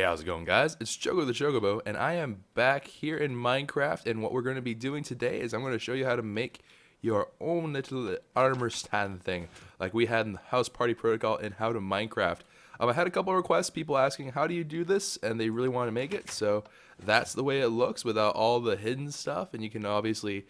How's it going, guys? It's Choco the Chocobo, and I am back here in Minecraft, and what we're going to be doing today is I'm going to show you how to make your own little armor stand thing, like we had in the House Party Protocol in How to Minecraft. I had a couple of requests, people asking, how do you do this? And they really want to make it, so that's the way it looks without all the hidden stuff, and you can obviously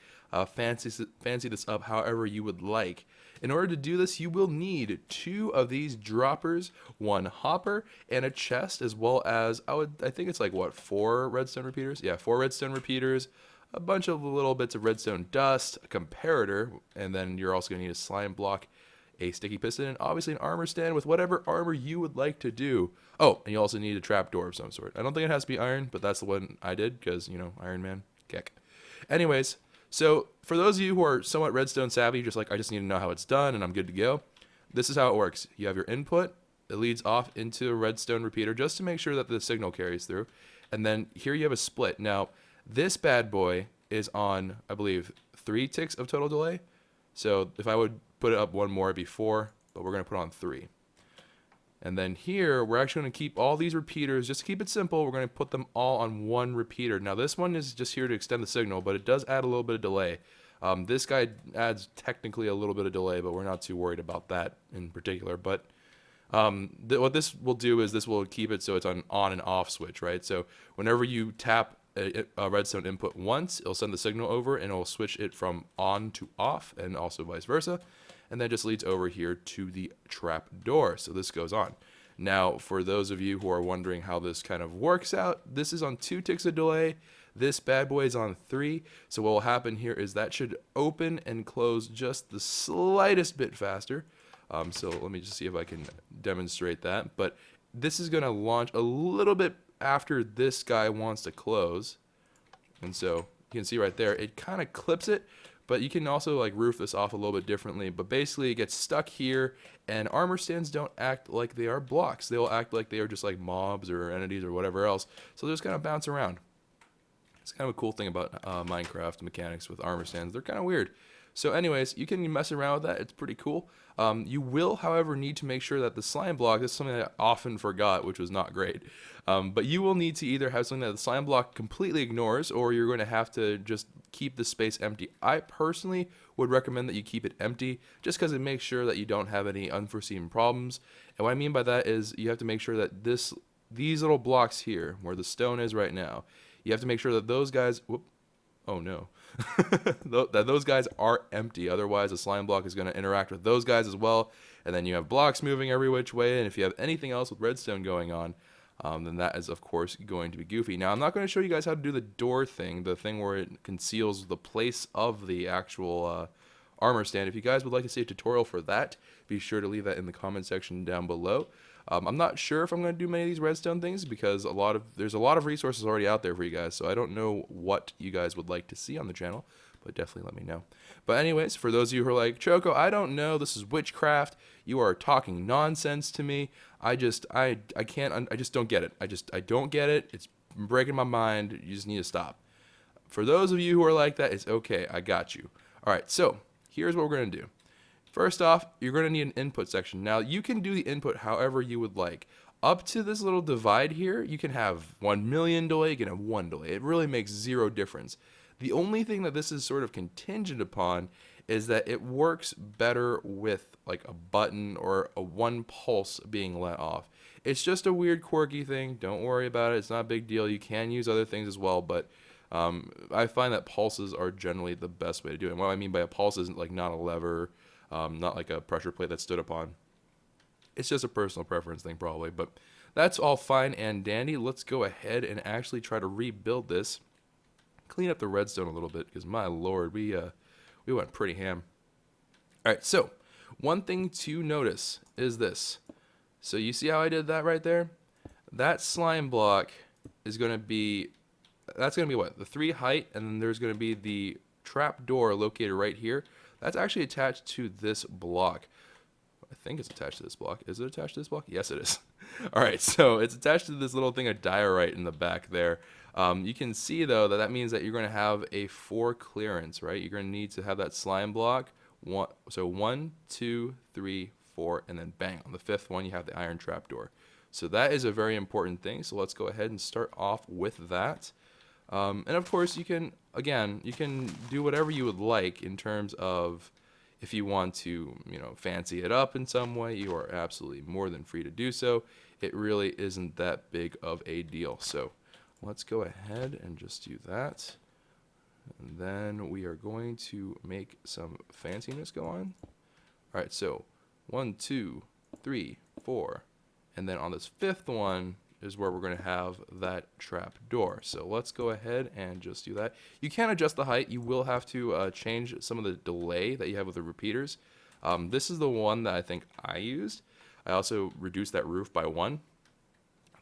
fancy this up however you would like. In order to do this, you will need 2 of these droppers, 1 hopper, and a chest, as well as, I think it's like, what, 4 redstone repeaters? Yeah, 4 redstone repeaters, a bunch of little bits of redstone dust, a comparator, and then you're also going to need a slime block, a sticky piston, and obviously an armor stand with whatever armor you would like to do. Oh, and you also need a trapdoor of some sort. I don't think it has to be iron, but that's the one I did, because, you know, Iron Man, kick. Anyways, so for those of you who are somewhat redstone savvy, just like, I just need to know how it's done and I'm good to go, this is how it works. You have your input, it leads off into a redstone repeater just to make sure that the signal carries through. And then here you have a split. Now, this bad boy is on, I believe, 3 ticks of total delay. So if I would put it up 1 more, it'd be 4, but we're going to put on 3. And then here, we're actually going to keep all these repeaters, just to keep it simple, we're going to put them all on 1 repeater. Now this one is just here to extend the signal, but it does add a little bit of delay. This guy adds technically a little bit of delay, but we're not too worried about that in particular. But what this will do is this will keep it so it's an on and off switch, right? So whenever you tap a redstone input once, it'll send the signal over and it'll switch it from on to off, and also vice versa. And that just leads over here to the trap door. So this goes on. Now, for those of you who are wondering how this kind of works out, this is on 2 ticks of delay. This bad boy is on 3. So what will happen here is that should open and close just the slightest bit faster. So let me just see if I can demonstrate that. But this is going to launch a little bit after this guy wants to close. And so you can see right there, it kind of clips it. But you can also like roof this off a little bit differently. But basically it gets stuck here, and armor stands don't act like they are blocks. They'll act like they are just like mobs or entities or whatever else. So they'll just kind of bounce around. It's kind of a cool thing about Minecraft mechanics with armor stands. They're kind of weird. So anyways, you can mess around with that. It's pretty cool. You will, however, need to make sure that the slime block, this is something that I often forgot, which was not great. But you will need to either have something that the slime block completely ignores, or you're going to have to just keep the space empty. I personally would recommend that you keep it empty, just because it makes sure that you don't have any unforeseen problems. And what I mean by that is you have to make sure that these little blocks here, where the stone is right now, you have to make sure that those guys, oh no, that those guys are empty. Otherwise, the slime block is going to interact with those guys as well. And then you have blocks moving every which way. And if you have anything else with redstone going on, then that is, of course, going to be goofy. Now, I'm not going to show you guys how to do the door thing, the thing where it conceals the place of the actual armor stand. If you guys would like to see a tutorial for that, be sure to leave that in the comment section down below. I'm not sure if I'm going to do many of these redstone things because there's a lot of resources already out there for you guys, so I don't know what you guys would like to see on the channel, but definitely let me know. But anyways, for those of you who are like, Choco, I don't know, this is witchcraft, you are talking nonsense to me, I just don't get it. I don't get it. It's breaking my mind. You just need to stop. For those of you who are like that, it's okay. I got you. All right, so here's what we're going to do. First off, you're going to need an input section. Now, you can do the input however you would like. Up to this little divide here, you can have 1 million delay, you can have 1 delay. It really makes 0 difference. The only thing that this is sort of contingent upon is that it works better with like a button or a 1 pulse being let off. It's just a weird quirky thing. Don't worry about it. It's not a big deal. You can use other things as well, but I find that pulses are generally the best way to do it. And what I mean by a pulse isn't like not a lever, not like a pressure plate that's stood upon. It's just a personal preference thing probably, but that's all fine and dandy. Let's go ahead and actually try to rebuild this. Clean up the redstone a little bit because my lord, we went pretty ham. All right, so one thing to notice is this. So you see how I did that right there? That slime block is going to be, that's going to be what? The 3 height, and then there's going to be the trap door located right here. That's actually attached to this block. I think it's attached to this block. Is it attached to this block? Yes, it is. All right, so it's attached to this little thing of diorite in the back there. You can see, though, that means that you're going to have a 4 clearance, right? You're going to need to have that slime block. So 1, 2, 3, 4, and then bang. On the 5th one, you have the iron trapdoor. So that is a very important thing. So let's go ahead and start off with that. And of course, you can do whatever you would like in terms of if you want to, fancy it up in some way. You are absolutely more than free to do so. It really isn't that big of a deal. So let's go ahead and just do that. And then we are going to make some fanciness go on. All right, so 1, 2, 3, 4. And then on this 5th one is where we're going to have that trap door. So let's go ahead and just do that. You can adjust the height. You will have to change some of the delay that you have with the repeaters. This is the one that I think I used. I also reduced that roof by 1.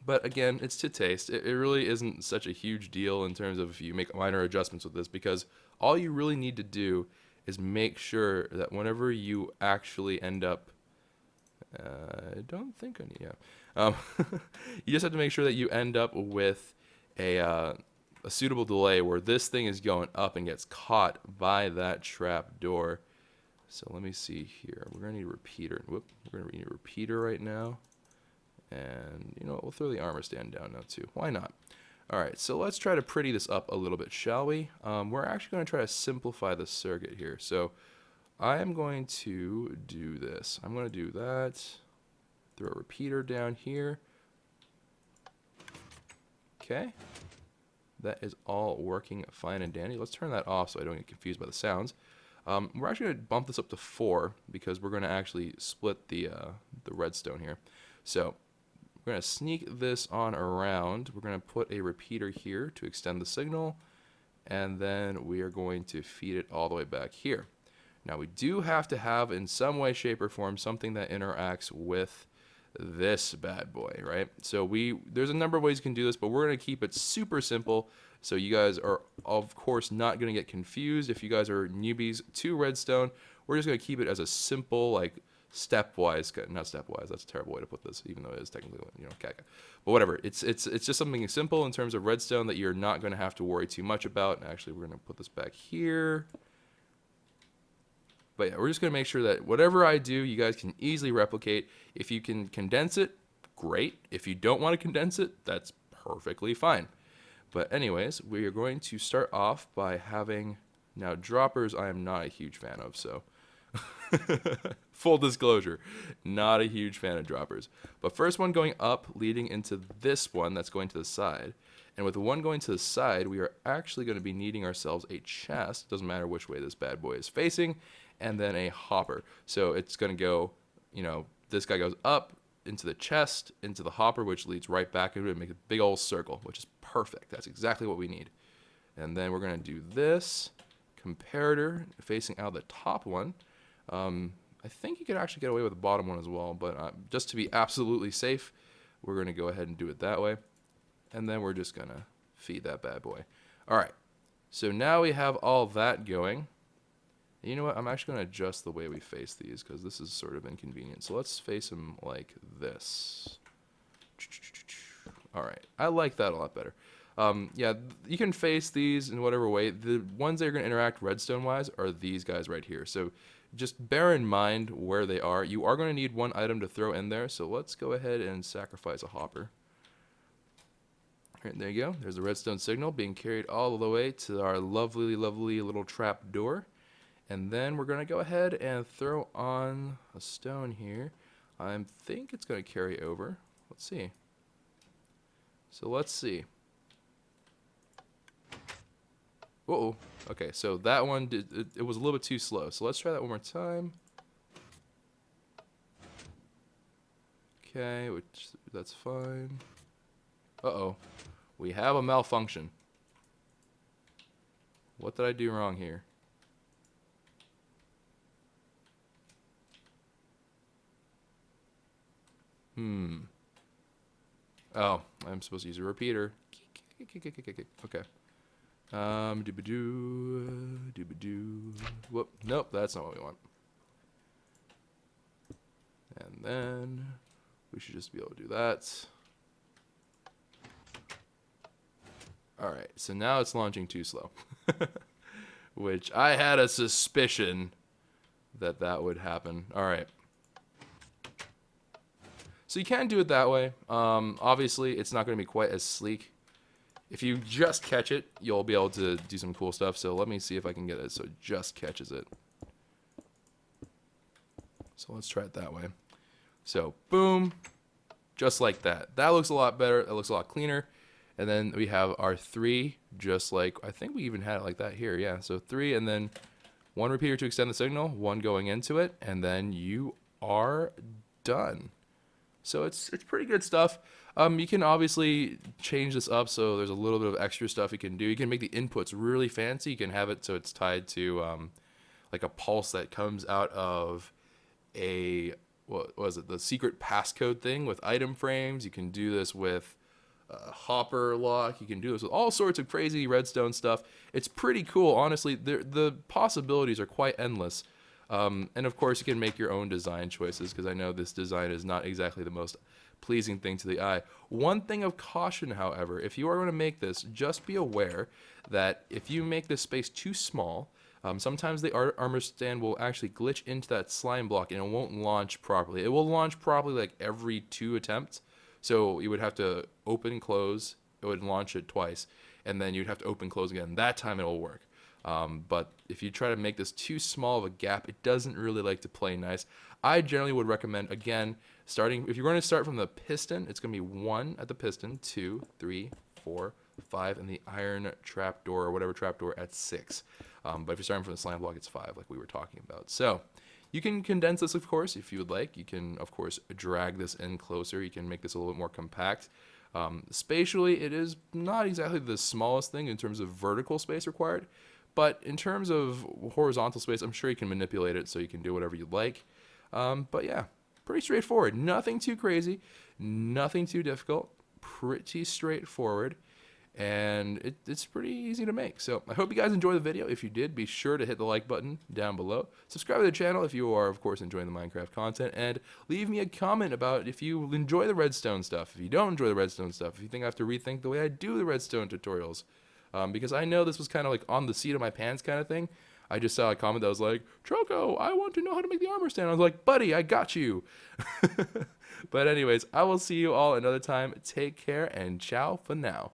But again, it's to taste. It really isn't such a huge deal in terms of if you make minor adjustments with this, because all you really need to do is make sure that whenever you actually end up, I don't think I need, yeah. You just have to make sure that you end up with a suitable delay where this thing is going up and gets caught by that trap door. So let me see here. We're going to need a repeater. Whoop, we're going to need a repeater right now. And, you know what, we'll throw the armor stand down now too. Why not? All right, so let's try to pretty this up a little bit, shall we? We're actually going to try to simplify the circuit here. So I am going to do this. I'm going to do that. Throw a repeater down here. Okay. That is all working fine and dandy. Let's turn that off so I don't get confused by the sounds. We're actually going to bump this up to 4 because we're going to actually split the redstone here. So we're going to sneak this on around. We're going to put a repeater here to extend the signal, and then we are going to feed it all the way back here. Now we do have to have, in some way, shape, or form, something that interacts with this bad boy, right? So there's a number of ways you can do this, but we're going to keep it super simple so you guys are, of course, not going to get confused. If you guys are newbies to Redstone, we're just going to keep it as a simple, like, stepwise, not stepwise, that's a terrible way to put this, even though it is technically, caca. But whatever, it's just something simple in terms of Redstone that you're not going to have to worry too much about. And actually, we're going to put this back here. But yeah, we're just going to make sure that whatever I do, you guys can easily replicate. If you can condense it, great. If you don't want to condense it, that's perfectly fine. But anyways, we are going to start off by having, now droppers I am not a huge fan of, so full disclosure, not a huge fan of droppers. But first one going up, leading into this one that's going to the side. And with the one going to the side, we are actually going to be needing ourselves a chest. Doesn't matter which way this bad boy is facing. And then a hopper. So it's going to go, this guy goes up into the chest, into the hopper, which leads right back into it and make a big old circle, which is perfect. That's exactly what we need. And then we're going to do this comparator facing out the top one. I think you could actually get away with the bottom one as well, but just to be absolutely safe, we're going to go ahead and do it that way. And then we're just going to feed that bad boy. All right, so now we have all that going. You know what? I'm actually going to adjust the way we face these because this is sort of inconvenient. So let's face them like this. All right, I like that a lot better. Yeah, you can face these in whatever way. The ones that are going to interact redstone-wise are these guys right here. So just bear in mind where they are. You are going to need one item to throw in there, so let's go ahead and sacrifice a hopper. All right, there you go. There's the redstone signal being carried all the way to our lovely, lovely little trap door. And then we're going to go ahead and throw on a stone here. I think it's going to carry over. Let's see. So let's see. Uh-oh. Okay, so that one, it was a little bit too slow. So let's try that one more time. Okay, that's fine. Uh-oh. We have a malfunction. What did I do wrong here? Oh, I'm supposed to use a repeater. Okay. Doobadoo. Whoop. Nope, that's not what we want. And then we should just be able to do that. Alright, so now it's launching too slow. Which I had a suspicion that would happen. Alright. So you can do it that way. Obviously, it's not going to be quite as sleek. If you just catch it, you'll be able to do some cool stuff. So let me see if I can get it so it just catches it. So let's try it that way. So boom, just like that. That looks a lot better. That looks a lot cleaner. And then we have our 3, just like, I think we even had it like that here. Yeah, so 3 and then 1 repeater to extend the signal, 1 going into it, and then you are done. So it's pretty good stuff. You can obviously change this up so there's a little bit of extra stuff you can do. You can make the inputs really fancy. You can have it so it's tied to like a pulse that comes out of a, what was it, the secret passcode thing with item frames. You can do this with hopper lock. You can do this with all sorts of crazy redstone stuff. It's pretty cool, honestly. The possibilities are quite endless. And of course, you can make your own design choices, because I know this design is not exactly the most pleasing thing to the eye. One thing of caution, however, if you are going to make this, just be aware that if you make this space too small, sometimes the armor stand will actually glitch into that slime block and it won't launch properly. It will launch probably like every 2 attempts. So you would have to open and close. It would launch it twice, and then you'd have to open and close again. That time it'll work. But if you try to make this too small of a gap, it doesn't really like to play nice. I generally would recommend, again, starting, if you're going to start from the piston, it's going to be 1 at the piston, 2, 3, 4, 5, and the iron trapdoor or whatever trapdoor at 6. But if you're starting from the slime block, it's 5, like we were talking about. So you can condense this, of course, if you would like. You can, of course, drag this in closer. You can make this a little bit more compact. Spatially, it is not exactly the smallest thing in terms of vertical space required, but in terms of horizontal space, I'm sure you can manipulate it so you can do whatever you'd like. But yeah, pretty straightforward. Nothing too crazy, nothing too difficult, pretty straightforward. And it's pretty easy to make. So I hope you guys enjoyed the video. If you did, be sure to hit the like button down below. Subscribe to the channel if you are, of course, enjoying the Minecraft content. And leave me a comment about if you enjoy the redstone stuff. If you don't enjoy the redstone stuff. If you think I have to rethink the way I do the redstone tutorials. Because I know this was kind of like on the seat of my pants kind of thing. I just saw a comment that was like, Choco, I want to know how to make the armor stand. I was like, buddy, I got you. But anyways, I will see you all another time. Take care and ciao for now.